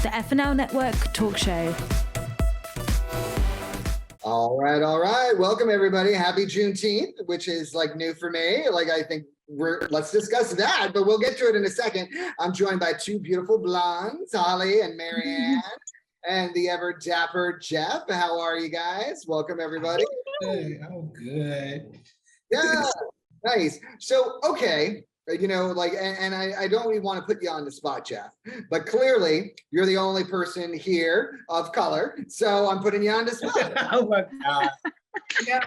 the FNL Network talk show. All right. Welcome, everybody. Happy Juneteenth, which is like new for me. Like, I think let's discuss that, but we'll get to it in a second. I'm joined by two beautiful blondes, Holly and Marianne, and the ever dapper Jeff. How are you guys? Welcome, everybody. Hey, I'm good. Yeah, nice. So, okay. You know, like, and I don't really want to put you on the spot, Jeff, but clearly you're the only person here of color. So I'm putting you on the spot. Oh my God. Yeah,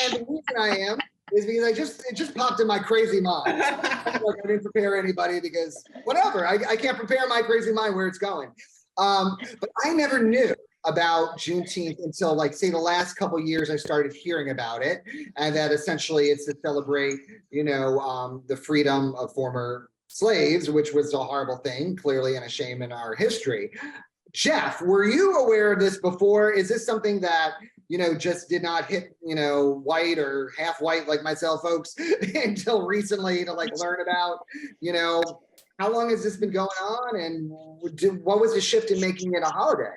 and the reason I am is because it just popped in my crazy mind. Like, I didn't prepare anybody because whatever, I can't prepare my crazy mind where it's going. But I never knew about Juneteenth until, like, say, the last couple of years I started hearing about it, and that essentially it's to celebrate, you know, the freedom of former slaves, which was a horrible thing, clearly, and a shame in our history. Jeff, were you aware of this before? Is this something that, you know, just did not hit, you know, white or half white like myself folks until recently to like learn about, you know, how long has this been going on, and what was the shift in making it a holiday?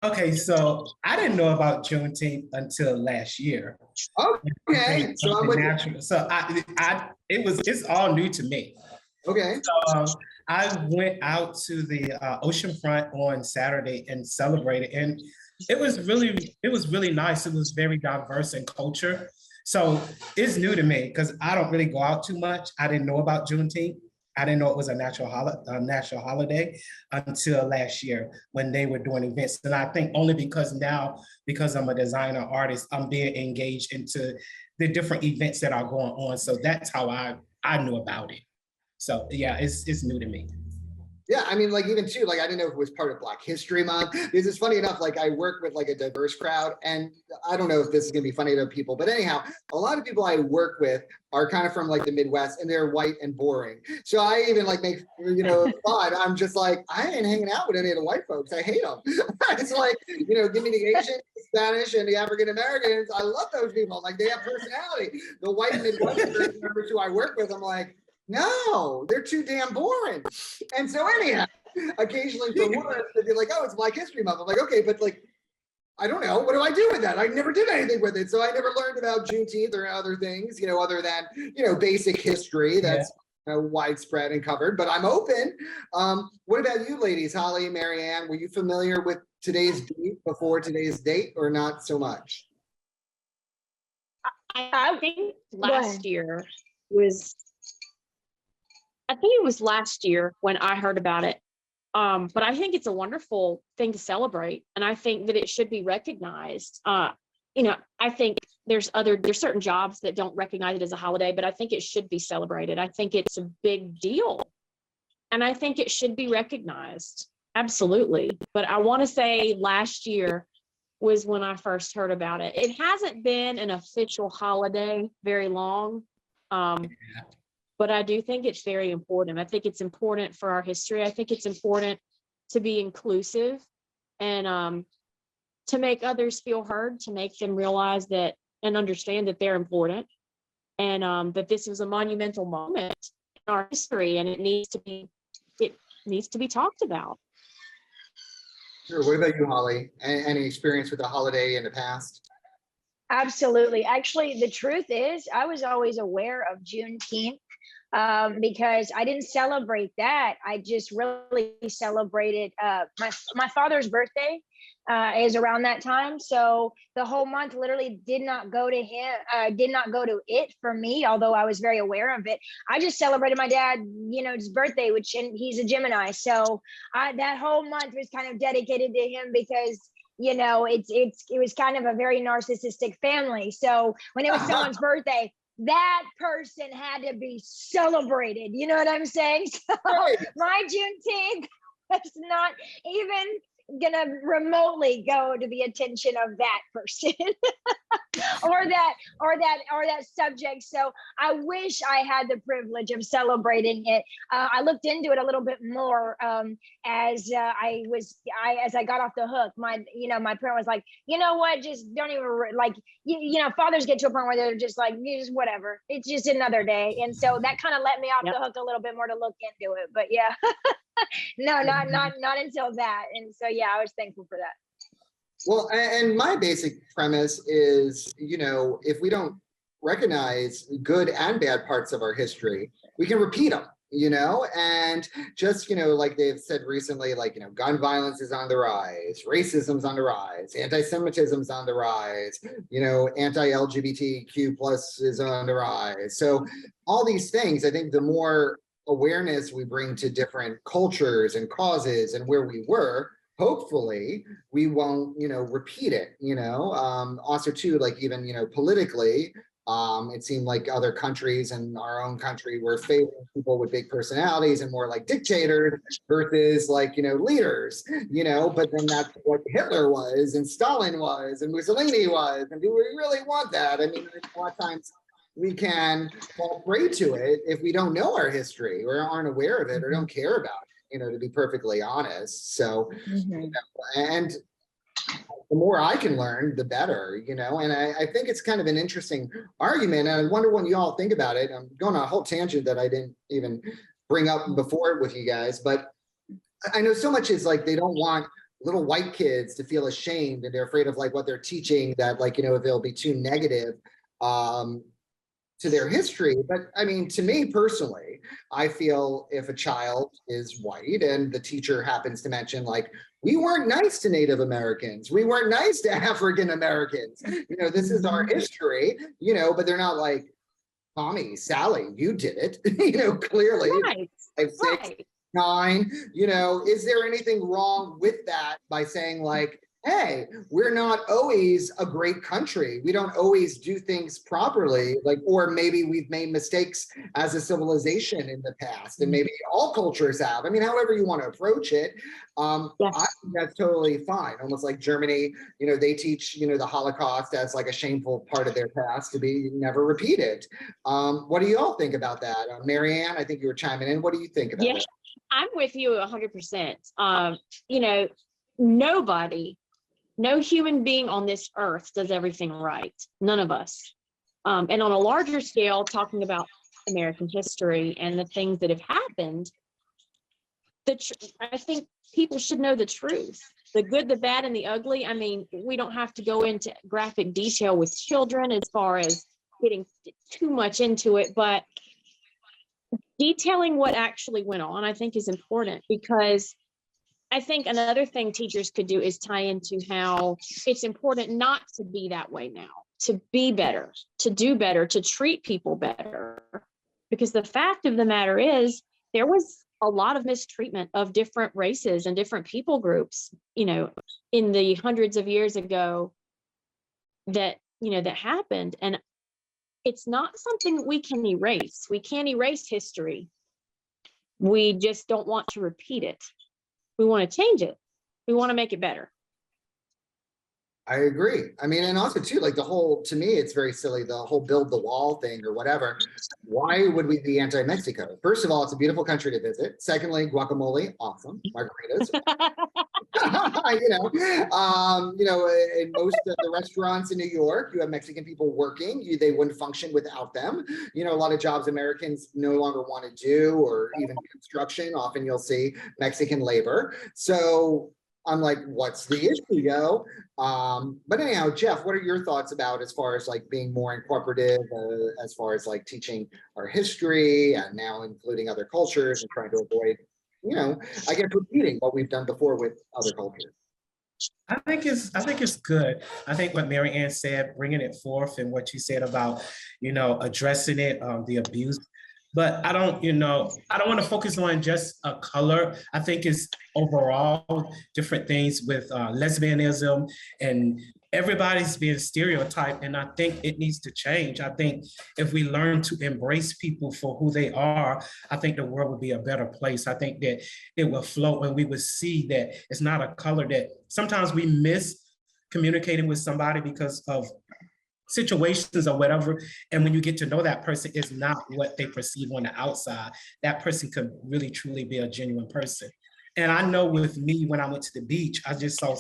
Okay, so I didn't know about Juneteenth until last year. Okay, so I'm with you. So it's all new to me. Okay. So I went out to the oceanfront on Saturday and celebrated, and it was really nice. It was very diverse in culture. So it's new to me because I don't really go out too much. I didn't know about Juneteenth. I didn't know it was a national holiday until last year when they were doing events. And I think only because I'm a designer artist, I'm being engaged into the different events that are going on. So that's how I knew about it. So yeah, it's new to me. Yeah, I mean, like, even too, like, I didn't know if it was part of Black History Month. Because it's funny enough, like, I work with like a diverse crowd, and I don't know if this is gonna be funny to people, but anyhow, a lot of people I work with are kind of from like the Midwest, and they're white and boring. So I even like make, you know, fun. I'm just like, I ain't hanging out with any of the white folks. I hate them. It's like, you know, give me the Asian, the Spanish, and the African Americans. I love those people. Like, they have personality. The white Midwestern members who I work with, I'm like, no, they're too damn boring. And so anyhow, occasionally for work, they'd be like, oh, it's Black History Month. I'm like, okay, but like, I don't know. What do I do with that? I never did anything with it. So I never learned about Juneteenth or other things, you know, other than, you know, basic history that's widespread and covered, but I'm open. What about you ladies, Holly, Marianne? Were you familiar with today's date before today's date or not so much? I think last year was last year when I heard about it. But I think it's a wonderful thing to celebrate. And I think that it should be recognized. You know, I think there's certain jobs that don't recognize it as a holiday, but I think it should be celebrated. I think it's a big deal. And I think it should be recognized. Absolutely. But I want to say last year was when I first heard about it. It hasn't been an official holiday very long. But I do think it's very important. I think it's important for our history. I think it's important to be inclusive and to make others feel heard, to make them realize that and understand that they're important, and that this is a monumental moment in our history, and it needs to be talked about. Sure. What about you, Holly? Any experience with the holiday in the past? Absolutely. Actually, the truth is, I was always aware of Juneteenth because I didn't celebrate that. I just really celebrated my father's birthday is around that time. So the whole month literally did not go to it for me, although I was very aware of it. I just celebrated my dad, you know, his birthday, and he's a Gemini. So that whole month was kind of dedicated to him because, you know, it was kind of a very narcissistic family. So when it was someone's birthday, that person had to be celebrated. You know what I'm saying? So my Juneteenth was not even gonna remotely go to the attention of that person or that subject. So I wish I had the privilege of celebrating it. I looked into it a little bit more as I got off the hook. My parent was like, you know what, just don't even you know, fathers get to a point where they're just like, just whatever, it's just another day. And so that kind of let me off the hook a little bit more to look into it. But yeah. No, not until that. And so, yeah, I was thankful for that. Well, and my basic premise is, if we don't recognize good and bad parts of our history, we can repeat them, and just, like they've said recently, like, gun violence is on the rise, racism's on the rise, anti-Semitism's on the rise, anti-LGBTQ plus is on the rise. So all these things, I think the more awareness we bring to different cultures and causes and where we were, hopefully we won't, repeat it, also too, like even, politically, it seemed like other countries and our own country were favoring people with big personalities and more like dictators versus like, leaders, but then that's what Hitler was and Stalin was and Mussolini was. And do we really want that? I mean, a lot of times we can fall prey to it if we don't know our history or aren't aware of it or don't care about it, to be perfectly honest. So, and the more I can learn, the better, and I think it's kind of an interesting argument. And I wonder what you all think about it. I'm going on a whole tangent that I didn't even bring up before with you guys, but I know so much is like, they don't want little white kids to feel ashamed and they're afraid of like what they're teaching that like, if they'll be too negative, to their history. But I mean, to me personally, I feel if a child is white and the teacher happens to mention like, we weren't nice to Native Americans, we weren't nice to African Americans, this is our history, but they're not like, Tommy, Sally, you did it, clearly. Right. 5, 6, 9, is there anything wrong with that by saying like, hey, we're not always a great country. We don't always do things properly, like, or maybe we've made mistakes as a civilization in the past, and maybe all cultures have. I mean, however you want to approach it, I think that's totally fine. Almost like Germany, they teach, the Holocaust as like a shameful part of their past to be never repeated. What do you all think about that? Marianne, I think you were chiming in. What do you think about that? I'm with you 100%. No human being on this earth does everything right. None of us. And on a larger scale, talking about American history and the things that have happened, I think people should know the truth, the good, the bad, and the ugly. I mean, we don't have to go into graphic detail with children as far as getting too much into it, but detailing what actually went on, I think, is important, because I think another thing teachers could do is tie into how it's important not to be that way now, to be better, to do better, to treat people better. Because the fact of the matter is, there was a lot of mistreatment of different races and different people groups, in the hundreds of years ago that happened. And it's not something we can erase. We can't erase history. We just don't want to repeat it. We want to change it. We want to make it better. I agree. I mean, and also too, like to me, it's very silly, the whole build the wall thing or whatever. Why would we be anti-Mexico? First of all, it's a beautiful country to visit. Secondly, guacamole, awesome. Margaritas. In most of the restaurants in New York, you have Mexican people working. They wouldn't function without them. A lot of jobs Americans no longer want to do, or even construction. Often you'll see Mexican labor. So I'm like, what's the issue, yo? But anyhow, Jeff, what are your thoughts about as far as like being more incorporative, as far as like teaching our history and now including other cultures and trying to avoid, I guess repeating what we've done before with other cultures? I think it's good. I think what Marianne said, bringing it forth, and what you said about, addressing it, the abuse. But I don't want to focus on just a color. I think it's overall different things with lesbianism, and everybody's being stereotyped. And I think it needs to change. I think if we learn to embrace people for who they are, I think the world would be a better place. I think that it will flow, and we would see that it's not a color, that sometimes we miss communicating with somebody because of situations or whatever. And when you get to know that person, it's not what they perceive on the outside. That person could really truly be a genuine person. And I know with me, when I went to the beach, I just saw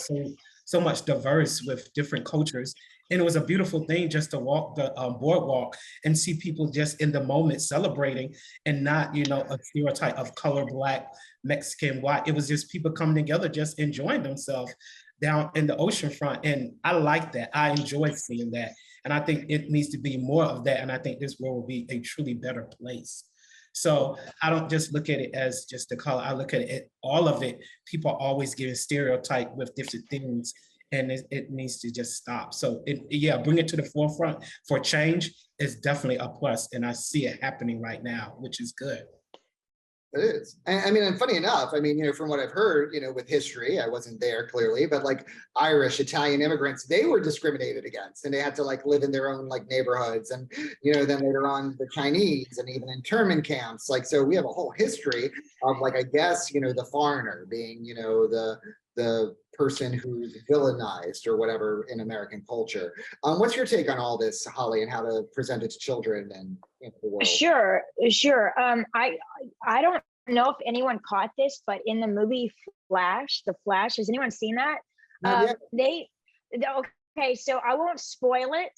so much diverse with different cultures. And it was a beautiful thing just to walk the boardwalk and see people just in the moment celebrating, and not, a stereotype of color, Black, Mexican, white. It was just people coming together, just enjoying themselves down in the ocean front. And I like that. I enjoy seeing that. And I think it needs to be more of that. And I think this world will be a truly better place. So I don't just look at it as just the color. I look at it, all of it. People are always giving stereotype with different things, and it needs to just stop. So bring it to the forefront for change is definitely a plus. And I see it happening right now, which is good. It is. And funny enough, from what I've heard, with history, I wasn't there clearly, but like Irish, Italian immigrants, they were discriminated against, and they had to like live in their own like neighborhoods. And, then later on the Chinese, and even internment camps. Like, so we have a whole history of like, I guess, the foreigner being, the person who's villainized or whatever in American culture. What's your take on all this, Holly, and how to present it to children and the world? Sure. I don't know if anyone caught this, but in the movie The Flash, has anyone seen that? Okay, so I won't spoil it,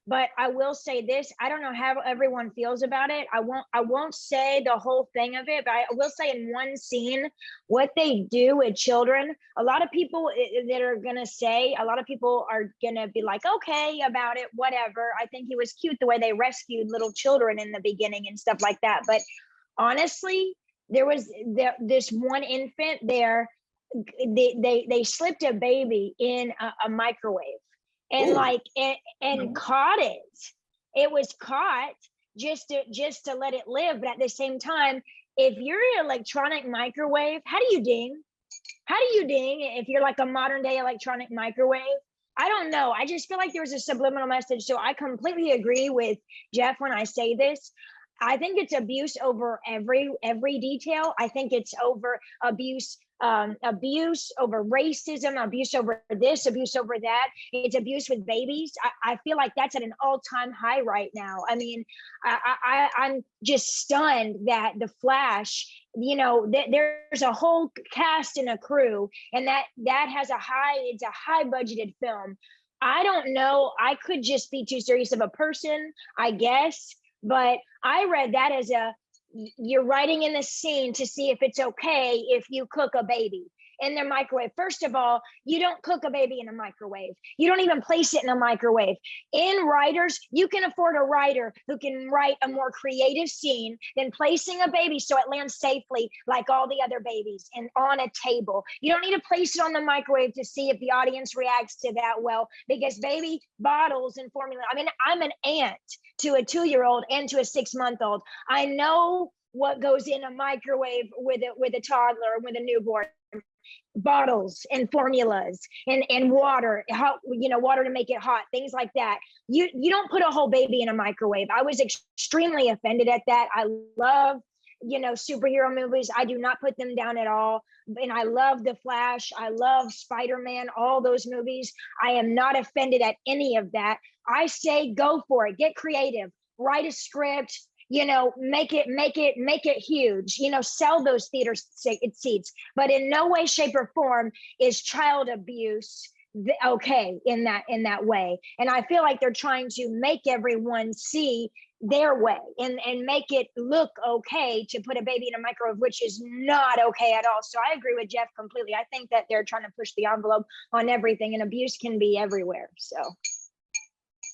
but I will say this. I don't know how everyone feels about it. I won't say the whole thing of it, but I will say in one scene, what they do with children, a lot of people are gonna be like, okay about it, whatever. I think it was cute the way they rescued little children in the beginning and stuff like that. But honestly, there was this one infant there, they slipped a baby in a microwave. And caught it. It was caught just to let it live. But at the same time, if you're an electronic microwave, how do you ding? If you're like a modern day electronic microwave? I don't know. I just feel like there was a subliminal message. So I completely agree with Jeff when I say this. I think it's abuse over every detail. I think it's over abuse over racism, abuse over this, abuse over that. It's abuse with babies. I feel like that's at an all-time high right now. I'm just stunned that The Flash, there's a whole cast and a crew, and that it's a high budgeted film. I don't know. I could just be too serious of a person, I guess. But I read that as you're writing in the scene to see if it's okay if you cook a baby in their microwave. First of all, you don't cook a baby in a microwave. You don't even place it in a microwave. In writers, you can afford a writer who can write a more creative scene than placing a baby so it lands safely like all the other babies and on a table. You don't need to place it on the microwave to see if the audience reacts to that well, because baby bottles and formula. I'm an aunt to a 2-year-old and to a 6-month-old. I know what goes in a microwave with a toddler, with a newborn. Bottles and formulas and water, water to make it hot, things like that. You don't put a whole baby in a microwave. I was extremely offended at that. I love, superhero movies. I do not put them down at all. And I love The Flash. I love Spider-Man, all those movies. I am not offended at any of that. I say go for it. Get creative. Write a script. Make it huge, sell those theater seats, but in no way, shape or form is child abuse okay in that way. And I feel like they're trying to make everyone see their way and make it look okay to put a baby in a microwave, which is not okay at all. So I agree with Jeff completely. I think that they're trying to push the envelope on everything, and abuse can be everywhere. So.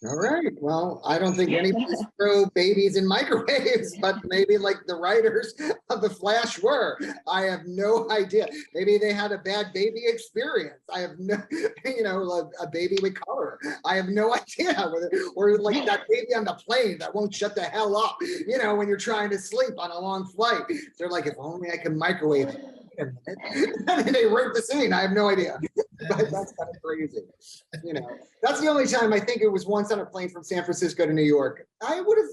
All right. Well, I don't think anybody throw babies in microwaves, but maybe like the writers of The Flash were. I have no idea. Maybe they had a bad baby experience. I have no, a baby with color. I have no idea. Or like that baby on the plane that won't shut the hell up, when you're trying to sleep on a long flight. They're like, if only I could microwave it. And they wrote the scene. I have no idea, but that's kind of crazy. That's the only time. I think it was once on a plane from San Francisco to New York. I would have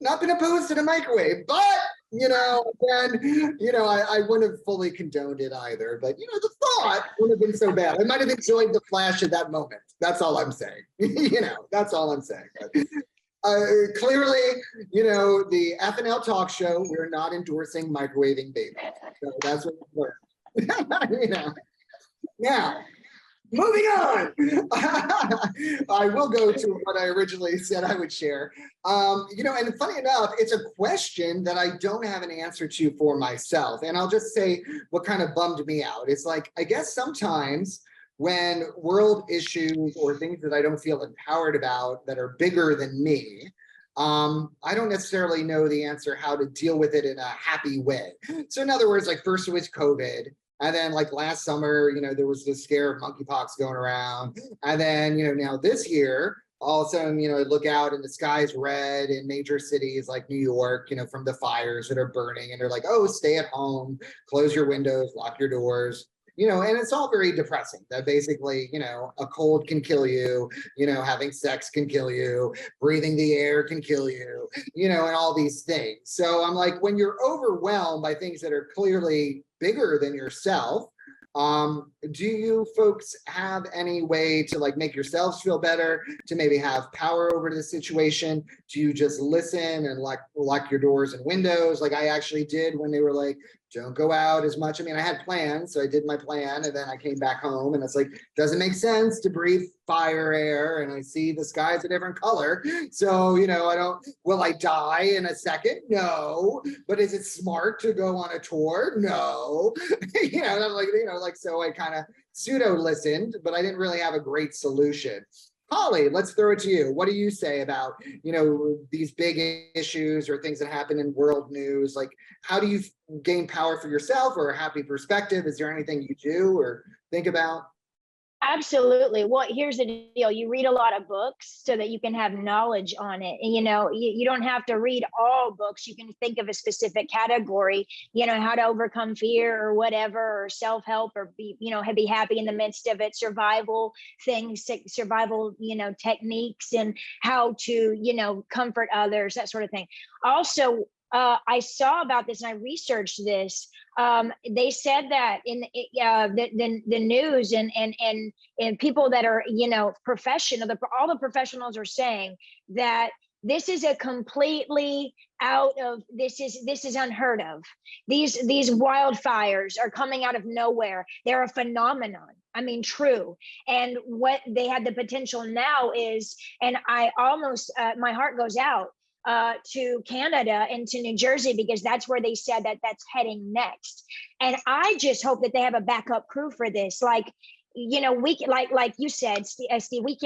not been opposed to the microwave, but again, I wouldn't have fully condoned it either. But the thought wouldn't have been so bad. I might have enjoyed The Flash at that moment. That's all I'm saying. That's all I'm saying. But, clearly, the FNL talk show, we're not endorsing microwaving babies. So that's what we learned. Now, Moving on. I will go to what I originally said I would share. And funny enough, it's a question that I don't have an answer to for myself. And I'll just say what kind of bummed me out. It's like, I guess sometimes when world issues or things that I don't feel empowered about that are bigger than me, I don't necessarily know the answer how to deal with it in a happy way. So in other words, like first it was COVID. And then like last summer, there was this scare of monkeypox going around. And then, now this year, all of a sudden, I look out and the sky's red in major cities like New York, from the fires that are burning. And they're like, oh, stay at home, close your windows, lock your doors. And it's all very depressing that basically, a cold can kill you, having sex can kill you, breathing the air can kill you, and all these things. So I'm like, when you're overwhelmed by things that are clearly bigger than yourself, do you folks have any way to like make yourselves feel better, to maybe have power over the situation? Do you just listen and lock your doors and windows like I actually did when they were like, don't go out as much? I mean, I had plans, so I did my plan, and then I came back home, and it's like, doesn't make sense to breathe fire air, and I see the sky's a different color. So, will I die in a second? No. But is it smart to go on a tour? No. And I'm like, so I kind of pseudo listened, but I didn't really have a great solution. Holly, let's throw it to you. What do you say about, these big issues or things that happen in world news? Like, how do you gain power for yourself or a happy perspective? Is there anything you do or think about? Absolutely. Well, here's the deal. You read a lot of books so that you can have knowledge on it. And, you don't have to read all books. You can think of a specific category, how to overcome fear or whatever, or self-help, or be happy in the midst of it, survival things, survival, techniques, and how to, comfort others, that sort of thing. Also, I saw about this and I researched this. They said that in the news and people that are professional, all the professionals are saying that this is a completely this is unheard of. These wildfires are coming out of nowhere. They're a phenomenon. I mean, true. And what they had the potential now is, and I almost my heart goes out to Canada and to New Jersey, because that's where they said that's heading next. And I just hope that they have a backup crew for this. Like, we can, like you said, Steve, we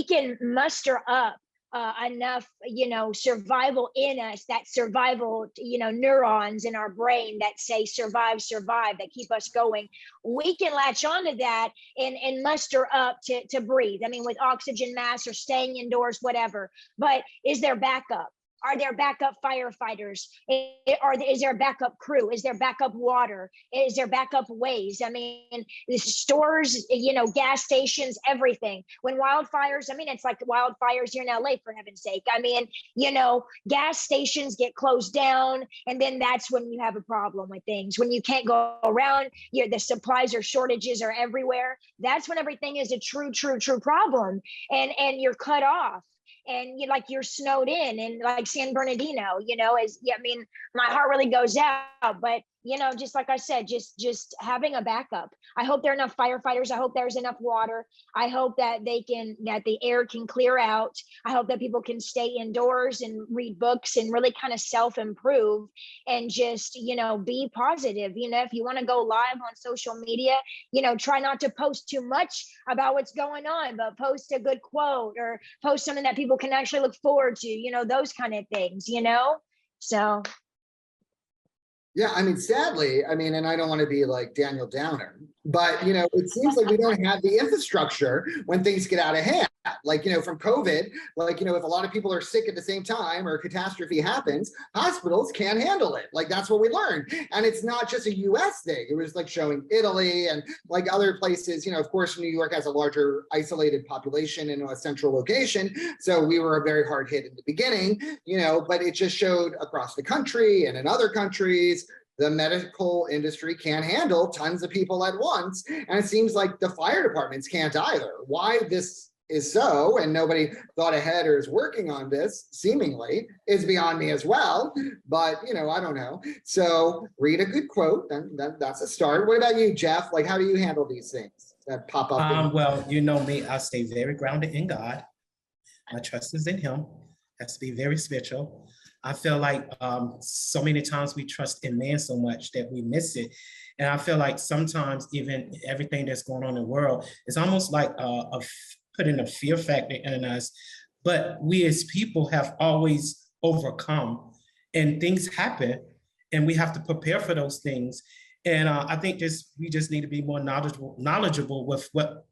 can muster up enough, survival in us, that survival, neurons in our brain that say survive, that keep us going. We can latch onto that and muster up to breathe. I mean, with oxygen masks or staying indoors, whatever. But is there backup? Are there backup firefighters? Is there a backup crew? Is there backup water? Is there backup ways? I mean, the stores, gas stations, everything. When wildfires, I mean, it's like wildfires here in LA, for heaven's sake. I mean, gas stations get closed down, and then that's when you have a problem with things. When you can't go around, the supplies or shortages are everywhere. That's when everything is a true problem, and you're cut off. And you're snowed in, and like San Bernardino, I mean, my heart really goes out. But just like I said, just having a backup. I hope there are enough firefighters. I hope there's enough water. I hope that that the air can clear out. I hope that people can stay indoors and read books and really kind of self-improve and just, be positive. If you want to go live on social media, try not to post too much about what's going on, but post a good quote or post something that people can actually look forward to, those kind of things, so. Yeah, I mean, sadly, and I don't want to be like Daniel Downer, but, it seems like we don't have the infrastructure when things get out of hand. Like, from COVID, like, if a lot of people are sick at the same time or a catastrophe happens, hospitals can't handle it. Like, that's what we learned. And it's not just a US thing. It was like showing Italy and like other places, of course, New York has a larger isolated population in a central location. So we were very hard hit in the beginning, but it just showed across the country and in other countries, the medical industry can't handle tons of people at once. And it seems like the fire departments can't either. Why this is so, and nobody thought ahead or is working on this, seemingly, is beyond me as well. But, you know, I don't know. So read a good quote, and that's a start. What about you, Jeff? Like, how do you handle these things that pop up? Well, you know me, I stay very grounded in God. My trust is in him. Has to be very spiritual. I feel like so many times we trust in man so much that we miss it. And I feel like sometimes even everything that's going on in the world is almost like putting a fear factor in us. But we as people have always overcome, and things happen, and we have to prepare for those things. And I think we just need to be more knowledgeable with what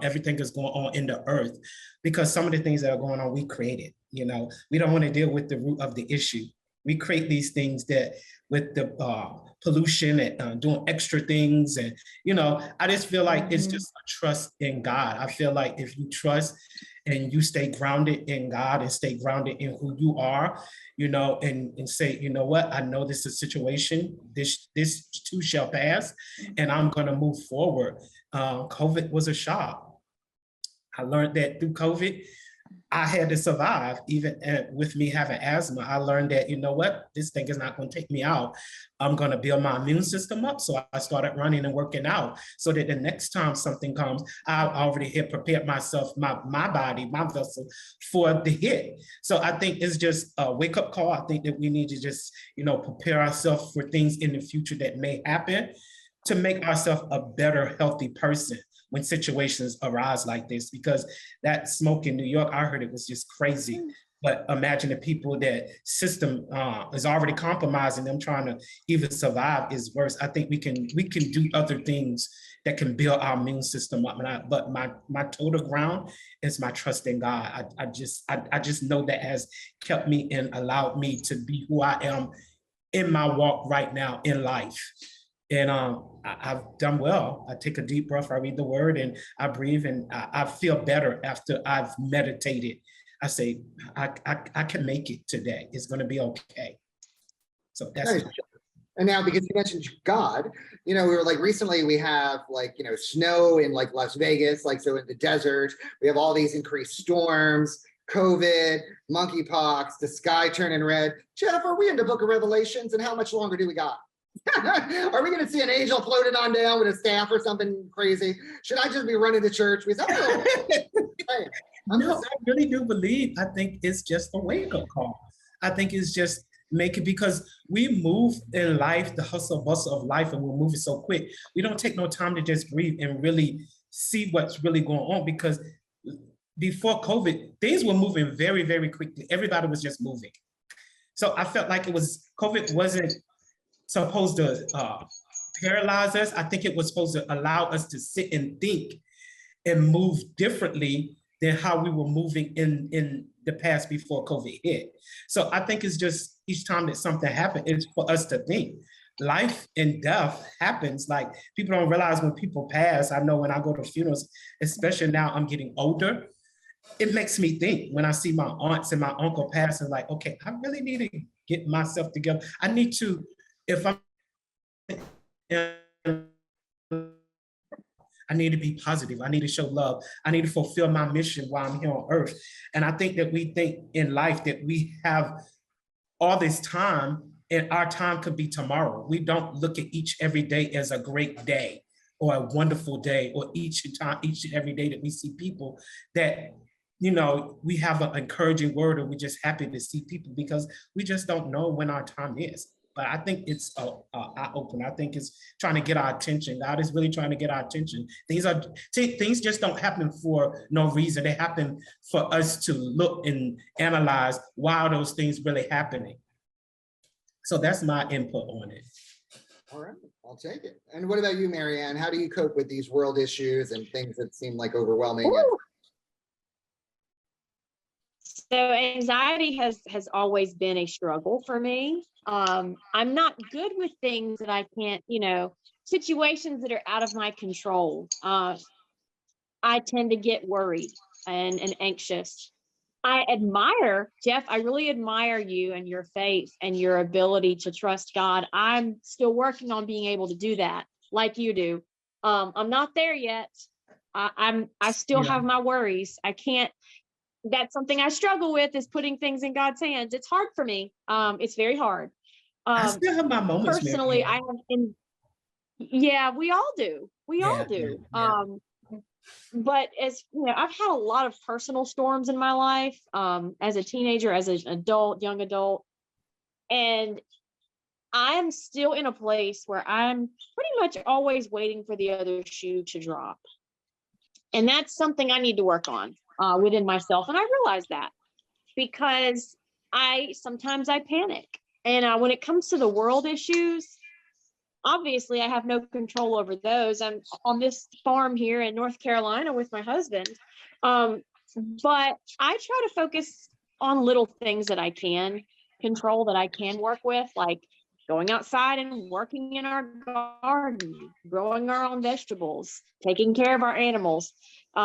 everything is going on in the earth, because some of the things that are going on, we created. You know, we don't want to deal with the root of the issue. We create these things that with the pollution and doing extra things. And, you know, I just feel like it's just a trust in God. I feel like if you trust and you stay grounded in God and stay grounded in who you are, you know, and say, you know what, I know this is a situation, this too shall pass, and I'm going to move forward. COVID was a shock. I learned that through COVID, I had to survive, even with me having asthma. I learned that, you know what, this thing is not going to take me out. I'm going to build my immune system up. So I started running and working out so that the next time something comes, I already had prepared myself, my body, my vessel for the hit. So I think it's just a wake up call. I think that we need to just, you know, prepare ourselves for things in the future that may happen to make ourselves a better, healthy person when situations arise like this, because that smoke in New York, I heard it was just crazy. But imagine the people that system is already compromising them, trying to even survive is worse. I think we can do other things that can build our immune system up. But my total ground is my trust in God. I just know that has kept me and allowed me to be who I am in my walk right now in life. And I've done well. I take a deep breath, I read the word, and I breathe, and I feel better after I've meditated. I say, I can make it today. It's going to be okay. So that's nice. And now, because you mentioned God, you know, we were like, recently we have like, you know, snow in like Las Vegas, like, so in the desert, we have all these increased storms, COVID, monkeypox, the sky turning red. Jeff, are we in the book of Revelations, and how much longer do we got? Are we going to see an angel floated on down with a staff or something crazy? Should I just be running to church? I really do believe, I think it's just a wake-up call. I think it's just because we move in life, the hustle bustle of life, and we're moving so quick. We don't take no time to just breathe and really see what's really going on, because before COVID, things were moving very, very quickly. Everybody was just moving. So I felt like COVID wasn't supposed to paralyze us. I think it was supposed to allow us to sit and think and move differently than how we were moving in the past before COVID hit. So I think it's just each time that something happens, it's for us to think. Life and death happens. Like, people don't realize when people pass. I know when I go to funerals, especially now I'm getting older, it makes me think when I see my aunts and my uncle passing, like, okay, I really need to get myself together. I need to, if I'm, I need to be positive. I need to show love. I need to fulfill my mission while I'm here on earth. And I think that we think in life that we have all this time, and our time could be tomorrow. We don't look at every day as a great day or a wonderful day, or each and every day that we see people that, you know, we have an encouraging word, or we're just happy to see people, because we just don't know when our time is. But I think it's eye-opener. I think it's trying to get our attention. God is really trying to get our attention. Things just don't happen for no reason. They happen for us to look and analyze why are those things really happening. So that's my input on it. All right, I'll take it. And what about you, Marianne? How do you cope with these world issues and things that seem like overwhelming? So anxiety has always been a struggle for me. I'm not good with things that I can't, you know, situations that are out of my control. I tend to get worried and anxious. I admire, Jeff, I really admire you and your faith and your ability to trust God. I'm still working on being able to do that like you do. I'm not there yet, I still have my worries. I can't, that's something I struggle with, is putting things in God's hands. It's hard for me. It's very hard. I still have my moments. Personally, I have yeah, we all do. We all do. Yeah. But as you know, I've had a lot of personal storms in my life, as a teenager, as an adult, young adult. And I'm still in a place where I'm pretty much always waiting for the other shoe to drop. And that's something I need to work on within myself. And I realize that because sometimes I panic. And when it comes to the world issues, obviously I have no control over those. I'm on this farm here in North Carolina with my husband. But I try to focus on little things that I can control, that I can work with, like going outside and working in our garden, growing our own vegetables, taking care of our animals,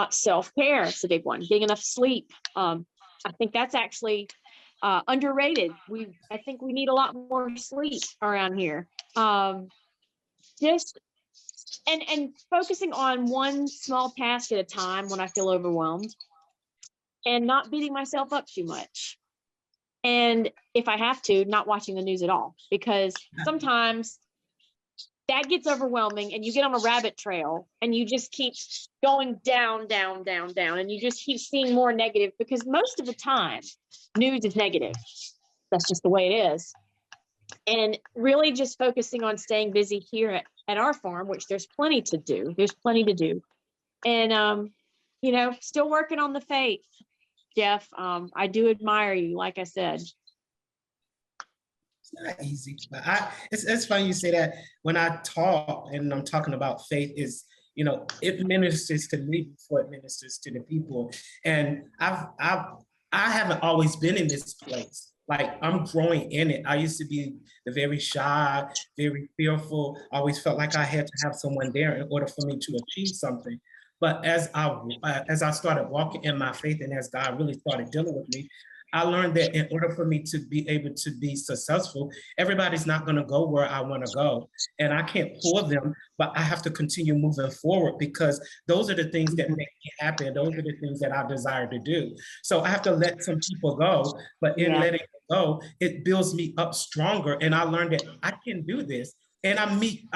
self-care. It's a big one. Getting enough sleep. I think that's actually underrated. I think we need a lot more sleep around here. Just and focusing on one small task at a time when I feel overwhelmed, and not beating myself up too much. And if I have to, not watching the news at all, because sometimes that gets overwhelming and you get on a rabbit trail and you just keep going down, down, down, down. And you just keep seeing more negative, because most of the time news is negative. That's just the way it is. And really just focusing on staying busy here at our farm, which there's plenty to do. There's plenty to do. And, still working on the faith. Jeff, I do admire you, like I said. It's not easy, but it's funny you say that. When I talk and I'm talking about faith, it ministers to me before it ministers to the people. And I haven't always been in this place. Like, I'm growing in it. I used to be the very shy, very fearful, always felt like I had to have someone there in order for me to achieve something. But as I started walking in my faith, and as God really started dealing with me, I learned that in order for me to be able to be successful, everybody's not going to go where I want to go. And I can't pull them, but I have to continue moving forward, because those are the things that make me happy. And those are the things that I desire to do. So I have to let some people go, but in letting go, it builds me up stronger. And I learned that I can do this. And I meet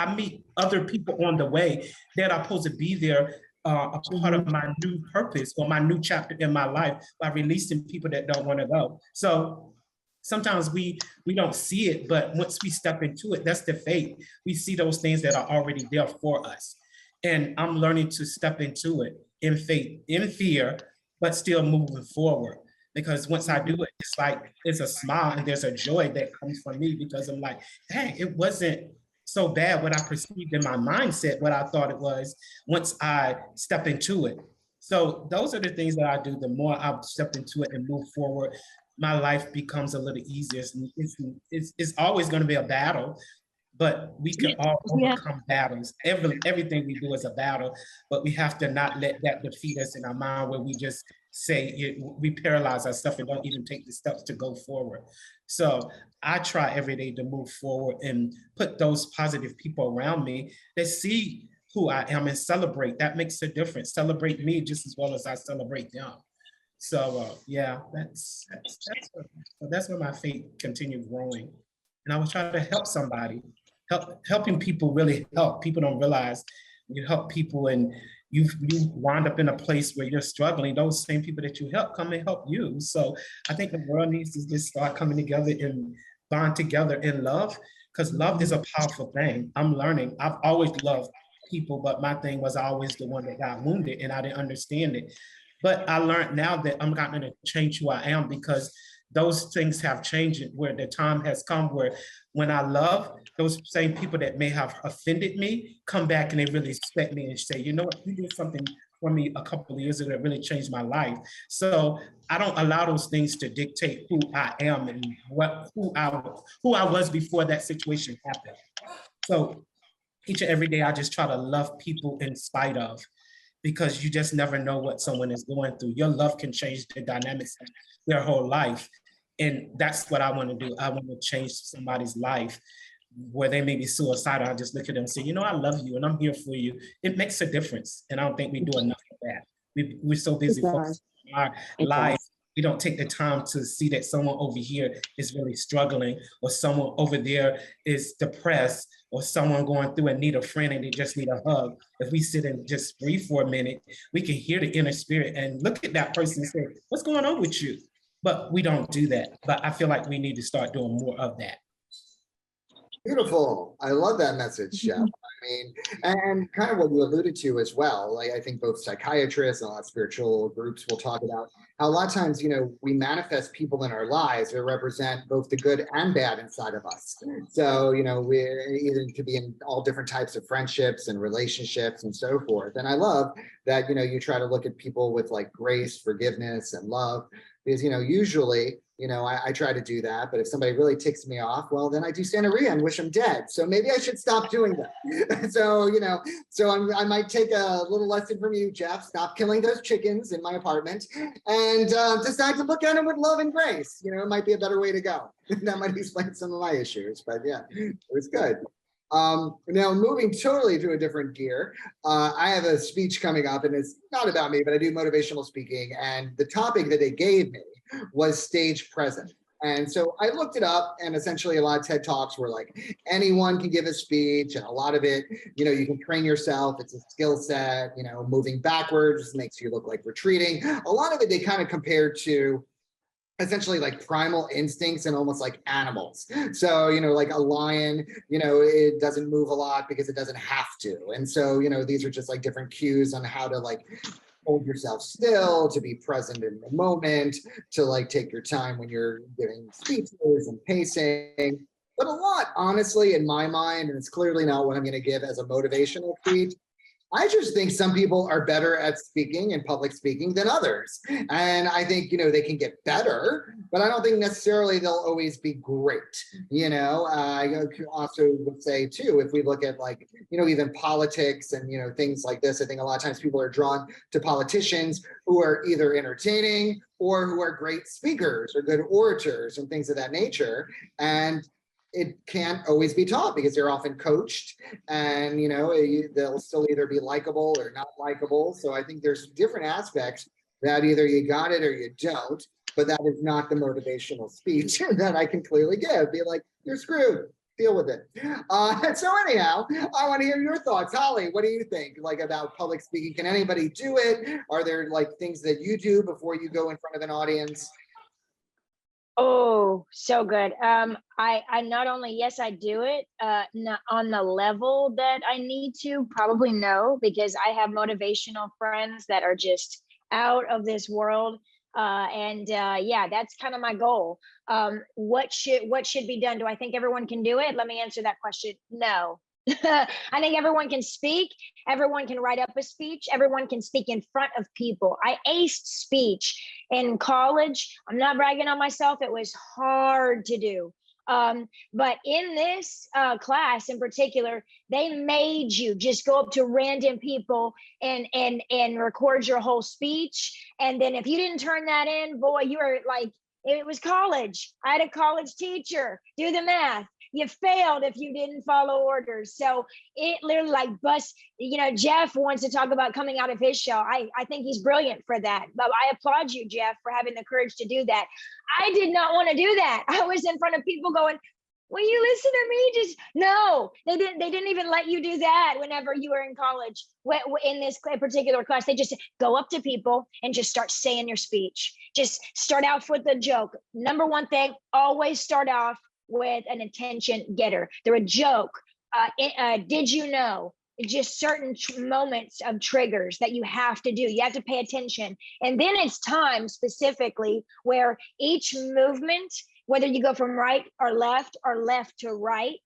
other people on the way that are supposed to be there, a part of my new purpose or my new chapter in my life, by releasing people that don't want to go. So sometimes we don't see it, but once we step into it, that's the faith. We see those things that are already there for us. And I'm learning to step into it in faith, in fear, but still moving forward. Because once I do it, it's like, it's a smile and there's a joy that comes from me, because I'm like, dang, it wasn't so bad what I perceived in my mindset, what I thought it was, once I step into it. So those are the things that I do. The more I step into it and move forward, my life becomes a little easier. It's always going to be a battle, but we can all overcome battles. Everything we do is a battle, but we have to not let that defeat us in our mind, where we just say we paralyze ourselves and don't even take the steps to go forward. So I try every day to move forward and put those positive people around me that see who I am and celebrate. That makes a difference. Celebrate me just as well as I celebrate them. So that's where my faith continues growing. And I was trying to help somebody. Helping people really help. People don't realize you help people and you wind up in a place where you're struggling. Those same people that you help come and help you. So I think the world needs to just start coming together and bond together in love, because love is a powerful thing. I'm learning. I've always loved people, but my thing was I always the one that got wounded and I didn't understand it. But I learned now that I'm not going to change who I am, because those things have changed, where the time has come where when I love, those same people that may have offended me come back and they really respect me and say, you know what, you did something for me a couple of years ago that really changed my life. So I don't allow those things to dictate who I am and who I was before that situation happened. So each and every day, I just try to love people in spite of, because you just never know what someone is going through. Your love can change the dynamics of their whole life. And that's what I want to do. I want to change somebody's life where they may be suicidal, I just look at them and say, you know, I love you and I'm here for you. It makes a difference. And I don't think we do enough of that. We're so busy focusing on our lives. We don't take the time to see that someone over here is really struggling, or someone over there is depressed, or someone going through and need a friend and they just need a hug. If we sit and just breathe for a minute, we can hear the inner spirit and look at that person and say, what's going on with you? But we don't do that. But I feel like we need to start doing more of that. Beautiful. I love that message, Jeff. I mean, and kind of what you alluded to as well. Like, I think both psychiatrists and a lot of spiritual groups will talk about how a lot of times, you know, we manifest people in our lives that represent both the good and bad inside of us. So, you know, we're either to be in all different types of friendships and relationships and so forth. And I love that, you know, you try to look at people with like grace, forgiveness, and love, because, you know, usually, you know, I try to do that, but if somebody really ticks me off, well, then I do Santeria and wish them dead. So maybe I should stop doing that. So, you know, I might take a little lesson from you, Jeff. Stop killing those chickens in my apartment and decide to look at them with love and grace. You know, it might be a better way to go. That might explain some of my issues, but yeah, it was good. Now moving totally to a different gear, I have a speech coming up, and it's not about me, but I do motivational speaking, and the topic that they gave me was stage presence. And so I looked it up, and essentially a lot of TED Talks were like, anyone can give a speech, and a lot of it, you know, you can train yourself. It's a skill set, you know, moving backwards makes you look like retreating. A lot of it, they kind of compared to essentially like primal instincts and almost like animals. So, you know, like a lion, you know, it doesn't move a lot because it doesn't have to. And so, you know, these are just like different cues on how to like hold yourself still, to be present in the moment, to like take your time when you're giving speeches and pacing. But a lot, honestly, in my mind, and it's clearly not what I'm going to give as a motivational speech, I just think some people are better at speaking and public speaking than others. And I think, you know, they can get better, but I don't think necessarily they'll always be great. You know, I also would say too, if we look at like, you know, even politics and, you know, things like this, I think a lot of times people are drawn to politicians who are either entertaining or who are great speakers or good orators and things of that nature. And it can't always be taught because they're often coached, and you know, they'll still either be likable or not likable. So I think there's different aspects that either you got it or you don't, but that is not the motivational speech that I can clearly give. Be like, you're screwed, deal with it. So anyhow, I want to hear your thoughts. Holly, what do you think like about public speaking? Can anybody do it? Are there like things that you do before you go in front of an audience? Oh, so good. I not only, yes, I do it not on the level that I need to, probably no, because I have motivational friends that are just out of this world. Yeah, that's kind of my goal. What should be done? Do I think everyone can do it? Let me answer that question. No. I think everyone can speak. Everyone can write up a speech. Everyone can speak in front of people. I aced speech in college. I'm not bragging on myself. It was hard to do. But in this class in particular, they made you just go up to random people and record your whole speech. And then if you didn't turn that in, boy, you were like, it was college. I had a college teacher. Do the math. You failed if you didn't follow orders. So it literally like you know, Jeff wants to talk about coming out of his shell. I think he's brilliant for that. But I applaud you, Jeff, for having the courage to do that. I did not want to do that. I was in front of people going, will you listen to me? Just no, they didn't even let you do that whenever you were in college. In this particular class, they just go up to people and just start saying your speech. Just start off with a joke. Number one thing, always start off with an attention getter. They're a joke. Did you know? Just certain moments of triggers that you have to do. You have to pay attention. And then it's time specifically where each movement, whether you go from right or left to right,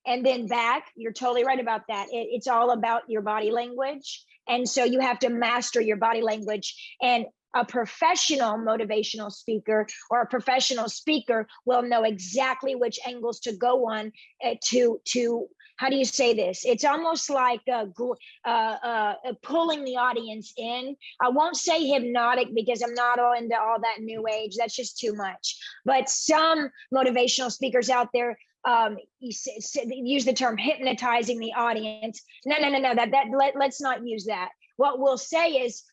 and then back, you're totally right about that. It's all about your body language. And so you have to master your body language. And a professional motivational speaker or a professional speaker will know exactly which angles to go on to how do you say this? It's almost like pulling the audience in. I won't say hypnotic because I'm not all into all that new age. That's just too much. But some motivational speakers out there use the term hypnotizing the audience. No, let's not use that. What we'll say is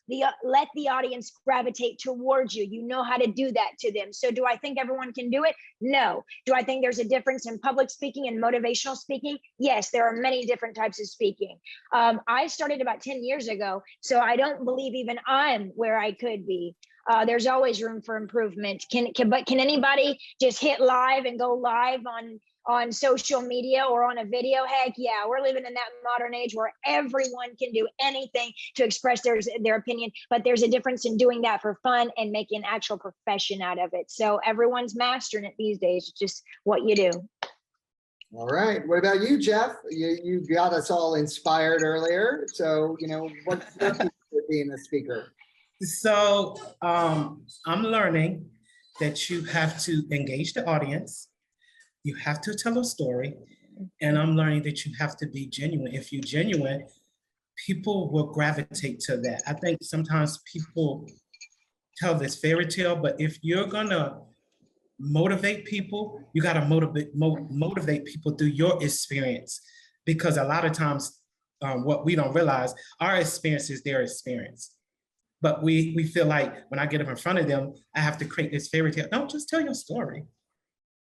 let the audience gravitate towards you. You know how to do that to them. So do I think everyone can do it? No. Do I think there's a difference in public speaking and motivational speaking? Yes, there are many different types of speaking. I started about 10 years ago, so I don't believe even I'm where I could be. There's always room for improvement. But can anybody just hit live and go live on social media or on a video? Heck yeah, we're living in that modern age where everyone can do anything to express their opinion, but there's a difference in doing that for fun and making an actual profession out of it. So everyone's mastering it these days. It's just what you do. All right. What about you, Jeff? You got us all inspired earlier. So, what's your future being a speaker? So I'm learning that you have to engage the audience. You have to tell a story, and I'm learning that you have to be genuine. If you're genuine, people will gravitate to that. I think sometimes people tell this fairy tale, but if you're gonna motivate people, you gotta motivate people through your experience, because a lot of times what we don't realize, our experience is their experience. But we feel like when I get up in front of them, I have to create this fairy tale. No, just tell your story.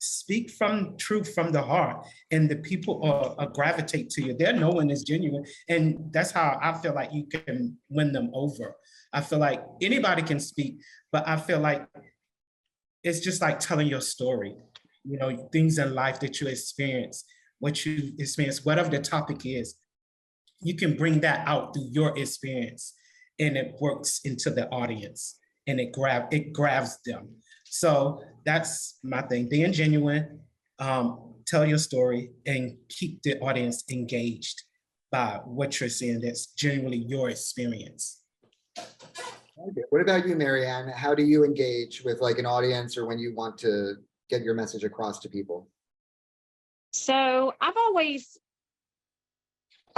Speak from truth from the heart, and the people gravitate to you. They're knowing it's genuine, and that's how I feel like you can win them over. I feel like anybody can speak, but I feel like it's just like telling your story. Things in life that you experience, what you experience, whatever the topic is, you can bring that out through your experience, and it works into the audience, and it grabs them. So that's my thing, being genuine, tell your story, and keep the audience engaged by what you're saying that's genuinely your experience. Okay. What about you, Marianne? How do you engage with like an audience, or when you want to get your message across to people? So I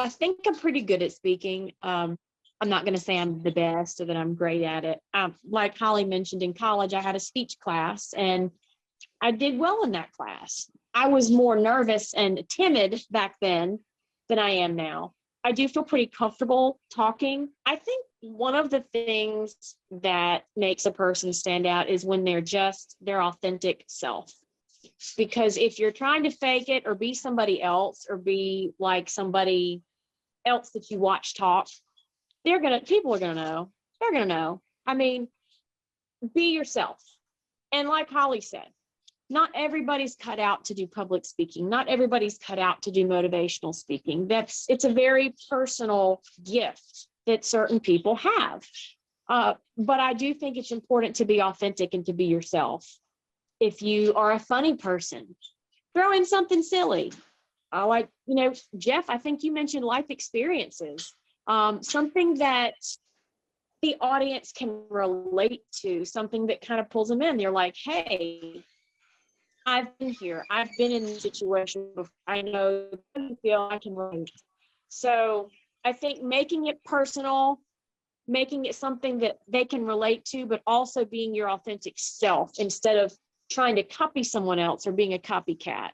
think I'm pretty good at speaking. I'm not going to say I'm the best or that I'm great at it. Like Holly mentioned, in college, I had a speech class and I did well in that class. I was more nervous and timid back then than I am now. I do feel pretty comfortable talking. I think one of the things that makes a person stand out is when they're just their authentic self. Because if you're trying to fake it or be somebody else or be like somebody else that you watch talk, people are gonna know. They're gonna know. I mean, be yourself. And like Holly said, not everybody's cut out to do public speaking. Not everybody's cut out to do motivational speaking. It's a very personal gift that certain people have. But I do think it's important to be authentic and to be yourself. If you are a funny person, throw in something silly. Jeff, I think you mentioned life experiences. Something that the audience can relate to, something that kind of pulls them in. They're like, hey, I've been here. I've been in this situation before. I know how you feel. I can relate. So I think making it personal, making it something that they can relate to, but also being your authentic self instead of trying to copy someone else or being a copycat.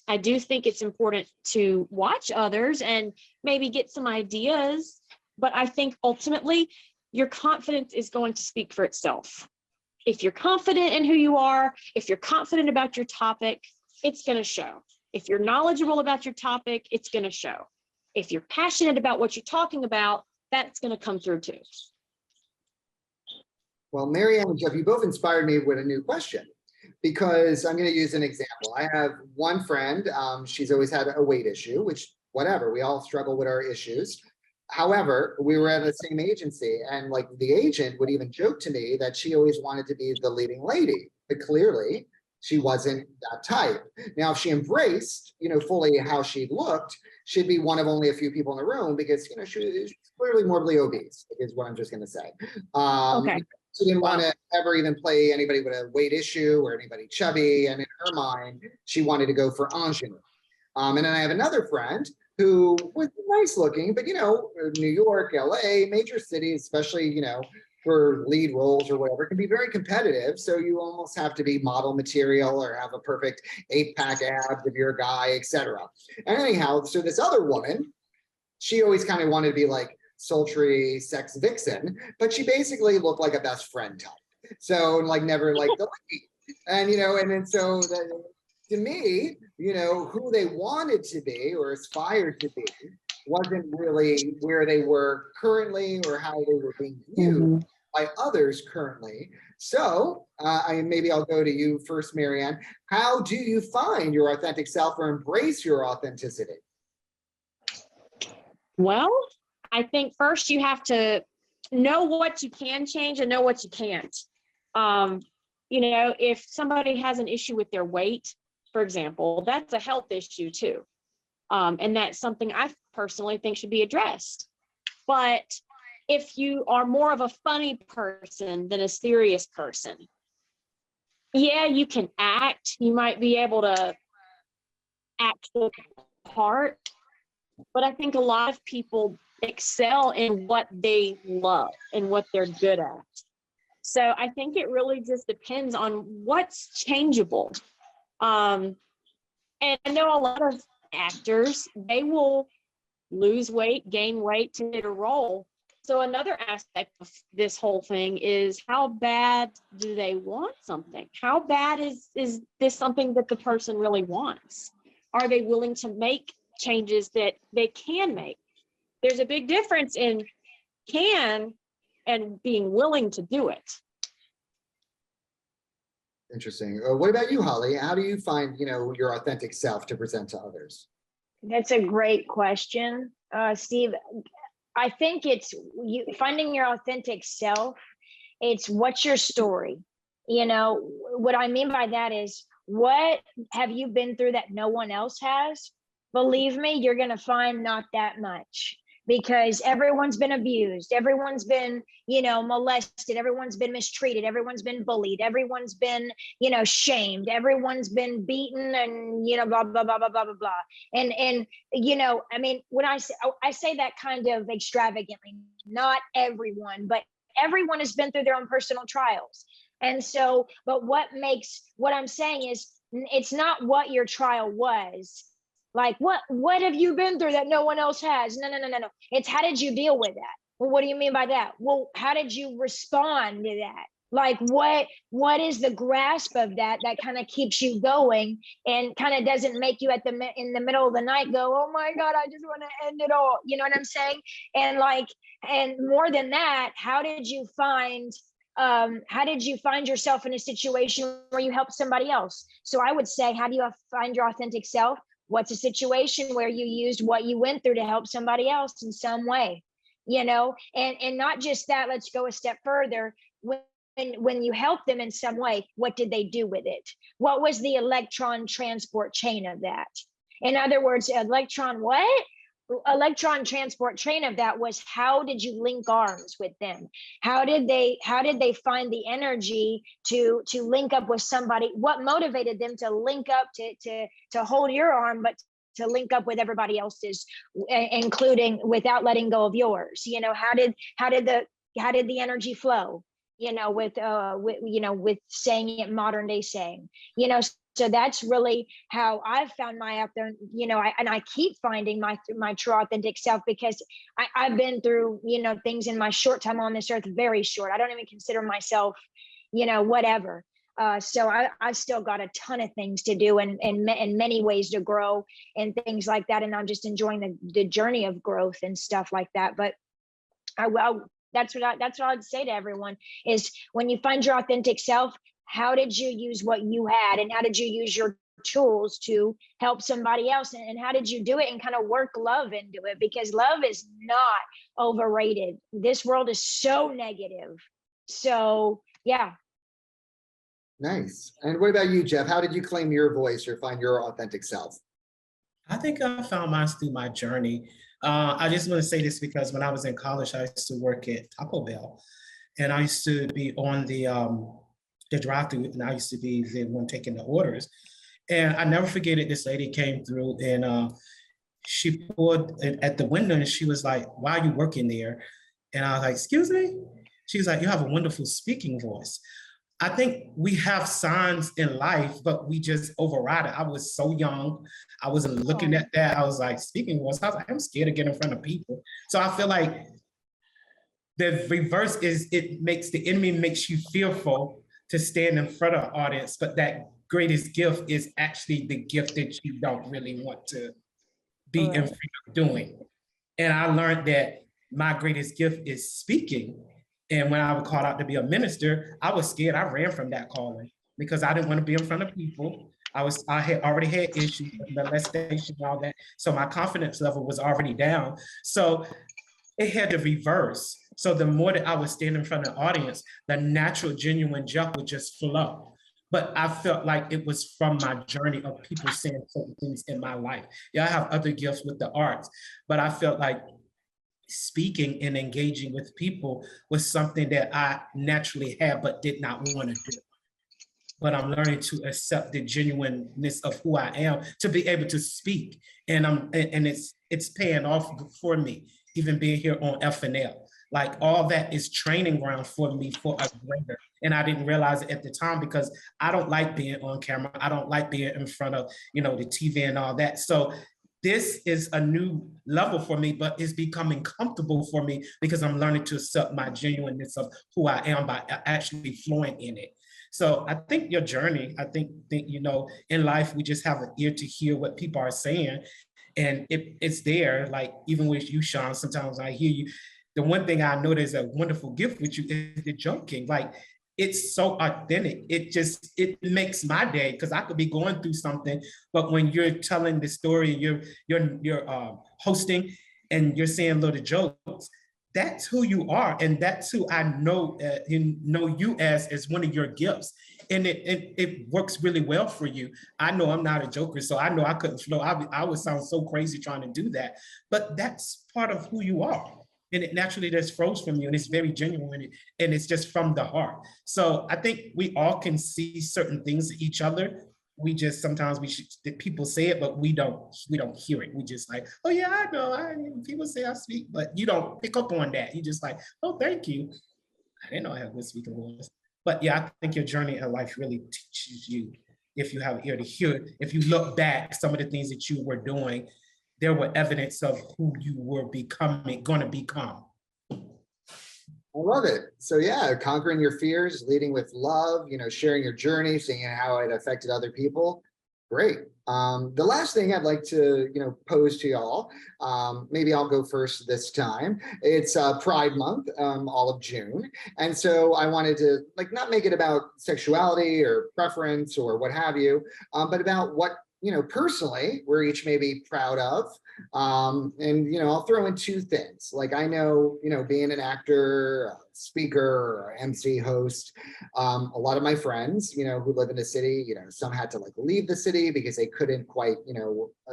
I do think it's important to watch others and maybe get some ideas, but I think ultimately your confidence is going to speak for itself. If you're confident in who you are, if you're confident about your topic, it's going to show. If you're knowledgeable about your topic, it's going to show. If you're passionate about what you're talking about, that's going to come through too. Well, Marianne and Jeff, you both inspired me with a new question, because I'm going to use an example. I have one friend, she's always had a weight issue, which whatever, we all struggle with our issues. However, we were at the same agency, and like the agent would even joke to me that she always wanted to be the leading lady, but clearly she wasn't that type. Now, if she embraced, fully how she looked, she'd be one of only a few people in the room, because, she's clearly morbidly obese, is what I'm just going to say. Okay. She didn't want to ever even play anybody with a weight issue or anybody chubby. And in her mind, she wanted to go for ingenue. And then I have another friend who was nice looking, but, New York, LA, major cities, especially, for lead roles or whatever can be very competitive. So you almost have to be model material or have a perfect 8-pack abs if you're a guy, etc. And anyhow, so this other woman, she always kind of wanted to be like sultry sex vixen, but she basically looked like a best friend type. So like never like the lady. And and then so that, to me, who they wanted to be or aspired to be wasn't really where they were currently or how they were being viewed by others currently. So maybe I'll go to you first, Marianne. How do you find your authentic self or embrace your authenticity? Well, I think first you have to know what you can change and know what you can't. If somebody has an issue with their weight, for example, that's a health issue too. And that's something I personally think should be addressed. But if you are more of a funny person than a serious person, yeah, you can act. You might be able to act the part, but I think a lot of people excel in what they love and what they're good at. So I think it really just depends on what's changeable. And I know a lot of actors, they will lose weight, gain weight to get a role. So another aspect of this whole thing is how bad do they want something? How bad is this something that the person really wants? Are they willing to make changes that they can make? There's a big difference in can and being willing to do it. Interesting. What about you, Holly? How do you find, your authentic self to present to others? That's a great question, Steve. I think it's finding your authentic self. It's what's your story? What I mean by that is, what have you been through that no one else has? Believe me, you're going to find not that much, because everyone's been abused. Everyone's been, molested. Everyone's been mistreated. Everyone's been bullied. Everyone's been, shamed. Everyone's been beaten and, blah, blah, blah, blah, blah, blah, blah. And, I mean, when I say that kind of extravagantly, not everyone, but everyone has been through their own personal trials. And so, but what I'm saying is, it's not what your trial was. Like, what have you been through that no one else has? No. It's how did you deal with that? Well, what do you mean by that? Well, how did you respond to that? Like, what is the grasp of that kind of keeps you going and kind of doesn't make you in the middle of the night go, oh my God, I just want to end it all. You know what I'm saying? And more than that, how did you find yourself in a situation where you help somebody else? So I would say, how do you find your authentic self? What's a situation where you used what you went through to help somebody else in some way, and not just that, let's go a step further. When you help them in some way, what did they do with it? What was the electron transport chain of that? In other words, electron transport chain of that was, how did you link arms with them? How did they find the energy to link up with somebody? What motivated them to link up to hold your arm, but to link up with everybody else's, including without letting go of yours? How did the energy flow? With saying it modern day saying, so that's really how I've found my out there, and I keep finding my true authentic self, because I've been through, things in my short time on this earth, very short. I don't even consider myself, whatever. So I still got a ton of things to do and many ways to grow and things like that. And I'm just enjoying the journey of growth and stuff like that. But that's what I'd say to everyone is, when you find your authentic self, how did you use what you had, and how did you use your tools to help somebody else, and how did you do it and kind of work love into it? Because love is not overrated. This world is so negative. So yeah. Nice. And what about you, Jeff? How did you claim your voice or find your authentic self? I think I found mine through my journey. I just want to say this because when I was in college, I used to work at Taco Bell, and I used to be on the drive-thru, and I used to be the one taking the orders. And I never forget it. This lady came through, and she pulled at the window, and she was like, "Why are you working there?" And I was like, "Excuse me." She's like, you have a wonderful speaking voice. I think we have signs in life, but we just override it. I was so young. I wasn't looking at that. I was like, speaking voice. I was like, I'm scared to get in front of people. So I feel like the reverse is it makes the enemy makes you fearful to stand in front of an audience, but that greatest gift is actually the gift that you don't really want to be in front of doing. And I learned that my greatest gift is speaking. And when I was called out to be a minister, I was scared. I ran from that calling because I didn't want to be in front of people. I had already had issues with molestation and all that. So my confidence level was already down. So it had to reverse. So the more that I would stand in front of the audience, the natural, genuine Jeff would just flow. But I felt like it was from my journey of people saying certain things in my life. Yeah, I have other gifts with the arts, but I felt like speaking and engaging with people was something that I naturally had but did not want to do. But I'm learning to accept the genuineness of who I am to be able to speak, and it's paying off for me. Even being here on FNL, like all that is training ground for me for a greater. And I didn't realize it at the time because I don't like being on camera. I don't like being in front of the TV and all that. So this is a new level for me, but it's becoming comfortable for me because I'm learning to accept my genuineness of who I am by actually flowing in it. So I think your journey, I think in life, we just have an ear to hear what people are saying. And it's there, like even with you, Sean, sometimes I hear you. The one thing I know there's a wonderful gift with you is the joking. Like it's so authentic. It makes my day because I could be going through something, but when you're telling the story, you're hosting and you're saying little jokes, that's who you are, and that's who I know you as one of your gifts, and it works really well for you. I know I'm not a joker, so I know I couldn't flow. I would sound so crazy trying to do that, but that's part of who you are, and it naturally just flows from you, and it's very genuine, and it's just from the heart. So I think we all can see certain things in each other. We just sometimes people say it, but we don't hear it. We just like, oh yeah, I know. People say I speak, but you don't pick up on that. You just like, oh, thank you. I didn't know I have good speaking voice. But yeah, I think your journey in life really teaches you, if you have an ear to hear, if you look back, some of the things that you were doing, there were evidence of who you were going to become. I love it. So yeah, conquering your fears, leading with love, sharing your journey, seeing how it affected other people. Great. The last thing I'd like to, pose to y'all, maybe I'll go first this time. It's Pride Month, all of June. And so I wanted to not make it about sexuality or preference or what have you, but about what, personally, we're each maybe proud of. And I'll throw in two things. Like I know, being an actor, speaker, or MC host, a lot of my friends, who live in the city, some had to leave the city because they couldn't quite,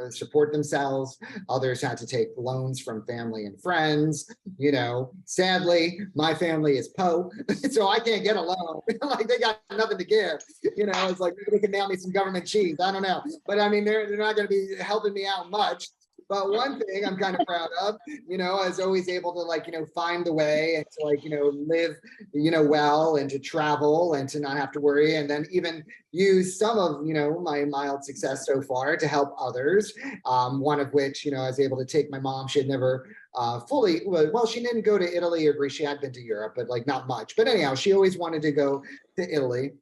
support themselves. Others had to take loans from family and friends. Sadly, my family is Poe, so I can't get a loan. They got nothing to give. It's like maybe they can mail me some government cheese. I don't know, but I mean, they're not going to be helping me out much. But one thing I'm kind of proud of, I was always able to find the way and to live, well, and to travel and to not have to worry, and then even use some of, my mild success so far to help others. One of which, I was able to take my mom. She had never she didn't go to Italy or Greece. She had been to Europe, but not much. But anyhow, she always wanted to go to Italy.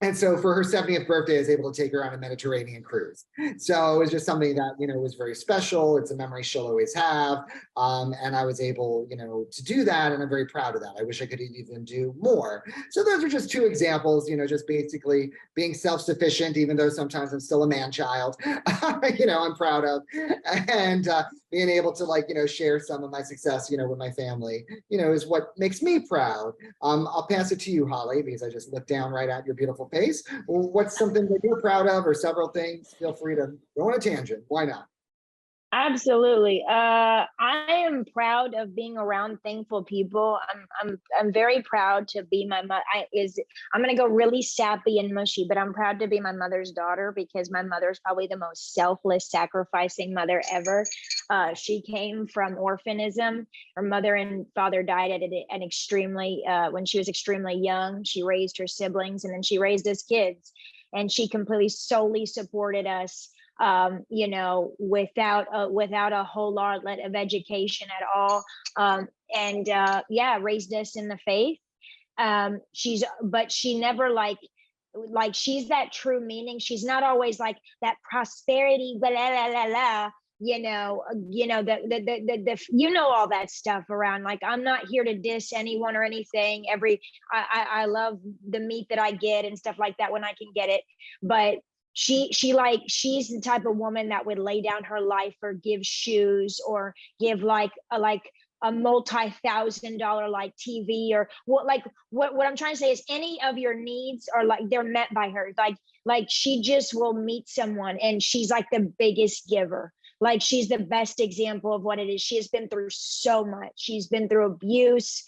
And so for her 70th birthday, I was able to take her on a Mediterranean cruise. So it was just something that, was very special. It's a memory she'll always have. And I was able, to do that. And I'm very proud of that. I wish I could even do more. So those are just two examples, just basically being self-sufficient, even though sometimes I'm still a man-child, I'm proud of. And being able to share some of my success, with my family, is what makes me proud. I'll pass it to you, Holly, because I just looked down right at your beautiful face. What's something that you're proud of, or several things? Feel free to go on a tangent. Why not? Absolutely. I am proud of being around thankful people. I'm very proud to be my mother. I'm gonna go really sappy and mushy, but I'm proud to be my mother's daughter because my mother is probably the most selfless, sacrificing mother ever. She came from orphanism. Her mother and father died at an extremely when she was extremely young. She raised her siblings and then she raised us kids, and she completely solely supported us, without a whole lot of education at all. Raised us in the faith. But she never she's that true meaning. She's not always like that prosperity, blah, blah, blah, blah, all that stuff around. Like, I'm not here to diss anyone or anything. I love the meat that I get and stuff like that when I can get it. But she's the type of woman that would lay down her life or give shoes or give a multi-$1,000 TV or what I'm trying to say is any of your needs are they're met by her. Like she just will meet someone and she's like the biggest giver. Like, she's the best example of what it is. She has been through so much. She's been through abuse,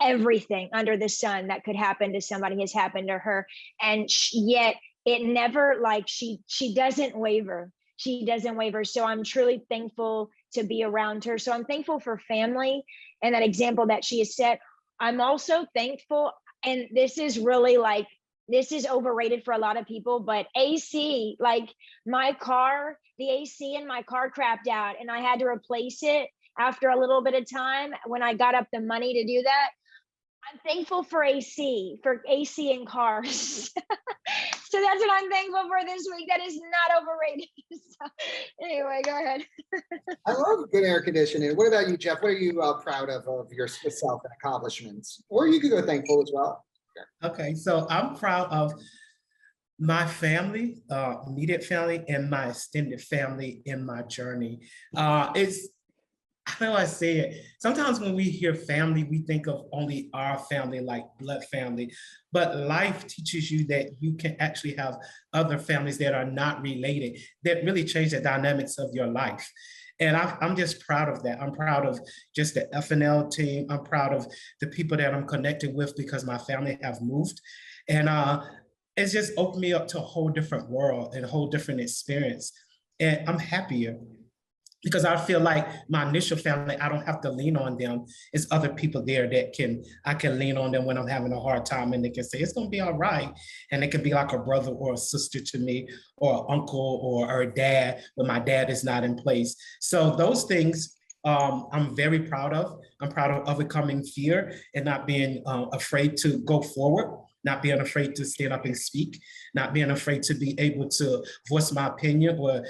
everything under the sun that could happen to somebody has happened to her. And yet it never, she doesn't waver. She doesn't waver. So I'm truly thankful to be around her. So I'm thankful for family and that example that she has set. I'm also thankful, and this is really this is overrated for a lot of people, but AC, the AC in my car crapped out and I had to replace it after a little bit of time when I got up the money to do that. I'm thankful for AC in cars. So that's what I'm thankful for this week. That is not overrated. So, anyway, go ahead. I love good air conditioning. What about you, Jeff? What are you proud of yourself and accomplishments? Or you could go thankful as well. Okay, so I'm proud of my family, immediate family, and my extended family in my journey. How do I say it? Sometimes when we hear family, we think of only our family, like blood family, but life teaches you that you can actually have other families that are not related, that really change the dynamics of your life. And I'm just proud of that. I'm proud of just the FNL team. I'm proud of the people that I'm connected with because my family have moved. And it's just opened me up to a whole different world and a whole different experience. And I'm happier because I feel like my initial family, I don't have to lean on them. It's other people there that I can lean on them when I'm having a hard time, and they can say, it's gonna be all right. And it can be like a brother or a sister to me, or an uncle or a dad when my dad is not in place. So those things I'm very proud of. I'm proud of overcoming fear and not being afraid to go forward, not being afraid to stand up and speak, not being afraid to be able to voice my opinion or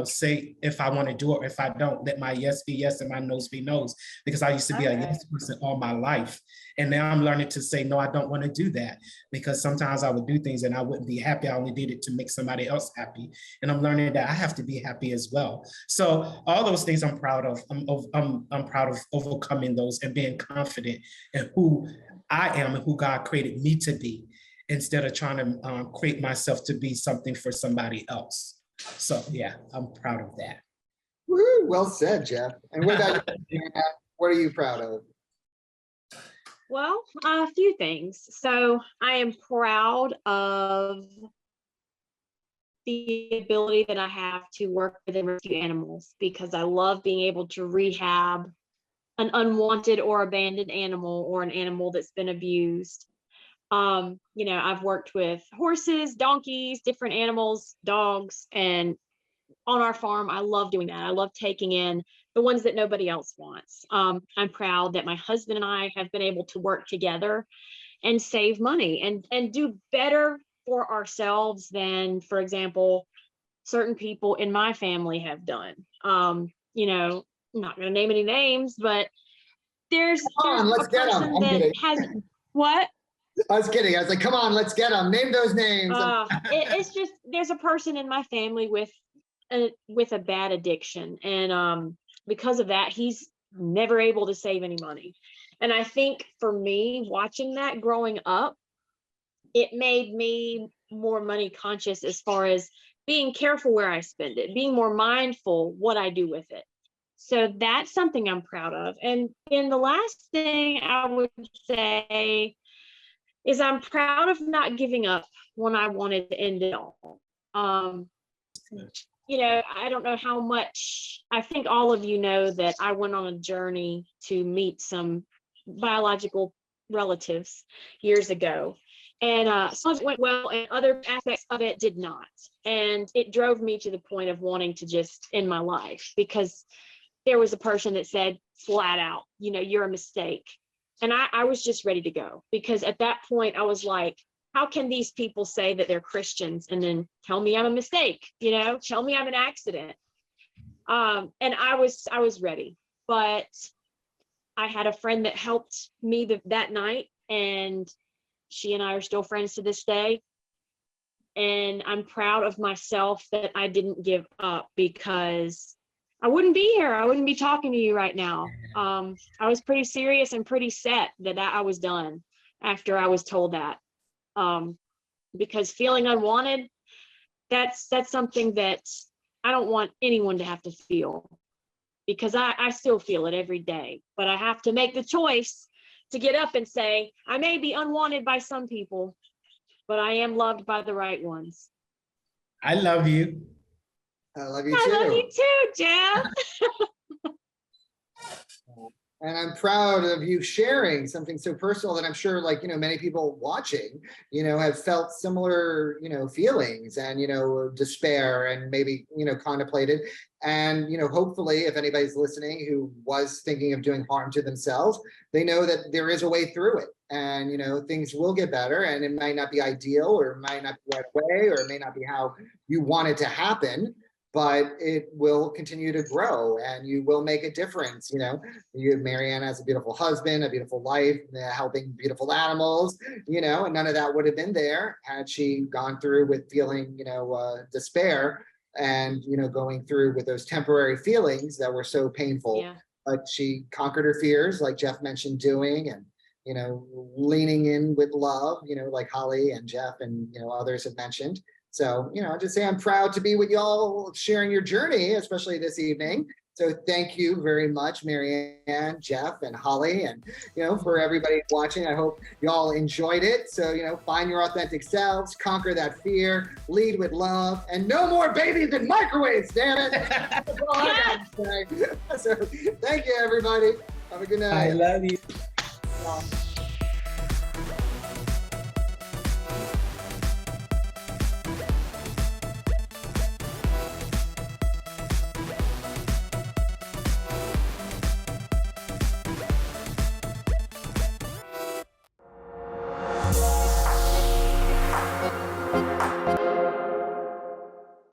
say if I want to do it or if I don't, let my yes be yes and my no's be no's. Because I used to be a yes person all my life. And now I'm learning to say, no, I don't want to do that, because sometimes I would do things and I wouldn't be happy. I only did it to make somebody else happy. And I'm learning that I have to be happy as well. So all those things I'm proud of. I'm proud of overcoming those and being confident in who I am and who God created me to be, instead of trying to create myself to be something for somebody else. So yeah, I'm proud of that. Woo, well said, Jeff. And what about you? What are you proud of? Well, a few things. So I am proud of the ability that I have to work with and rescue animals, because I love being able to rehab an unwanted or abandoned animal or an animal that's been abused. I've worked with horses, donkeys, different animals, dogs, and on our farm, I love doing that. I love taking in the ones that nobody else wants. I'm proud that my husband and I have been able to work together and save money and do better for ourselves than, for example, certain people in my family have done. I'm not going to name any names, but there's let's get them. What? I was kidding. I was like, come on, let's get them. Name those names. It's just, there's a person in my family with a bad addiction. And because of that, he's never able to save any money. And I think for me, watching that growing up, it made me more money conscious as far as being careful where I spend it, being more mindful what I do with it. So that's something I'm proud of. And then the last thing I would say is I'm proud of not giving up when I wanted to end it all. You know, I don't know how much, I think all of you know that I went on a journey to meet some biological relatives years ago. And some of it went well and other aspects of it did not. And it drove me to the point of wanting to just end my life, because there was a person that said flat out, you know, you're a mistake. And I was just ready to go, because at that point I was like, how can these people say that they're Christians and then tell me I'm a mistake, you know, tell me I'm an accident. And I was ready, but I had a friend that helped me that night, and she and I are still friends to this day. And I'm proud of myself that I didn't give up, because I wouldn't be here. I wouldn't be talking to you right now. I was pretty serious and pretty set that I was done after I was told that. Because feeling unwanted, that's something that I don't want anyone to have to feel, because I still feel it every day, but I have to make the choice to get up and say, I may be unwanted by some people, but I am loved by the right ones. I love you. I love you too. I love you too, Jeff. And I'm proud of you sharing something so personal that I'm sure, like, you know, many people watching, you know, have felt similar, you know, feelings and, you know, despair and maybe, you know, contemplated. And, you know, hopefully if anybody's listening who was thinking of doing harm to themselves, they know that there is a way through it. And, you know, things will get better, and it might not be ideal, or it might not be right away, or it may not be how you want it to happen, but it will continue to grow and you will make a difference. You know, Marianne has a beautiful husband, a beautiful life, helping beautiful animals, you know, and none of that would have been there had she gone through with feeling, you know, despair and, you know, going through with those temporary feelings that were so painful. Yeah. But she conquered her fears, like Jeff mentioned, doing, and, you know, leaning in with love, you know, like Holly and Jeff and, you know, others have mentioned. So, you know, I just say I'm proud to be with y'all sharing your journey, especially this evening. So thank you very much, Marianne, Jeff, and Holly, and, you know, for everybody watching. I hope y'all enjoyed it. So, you know, find your authentic selves, conquer that fear, lead with love, and no more babies in microwaves, damn it. That's all I got to say. So thank you, everybody. Have a good night. I love you. Bye.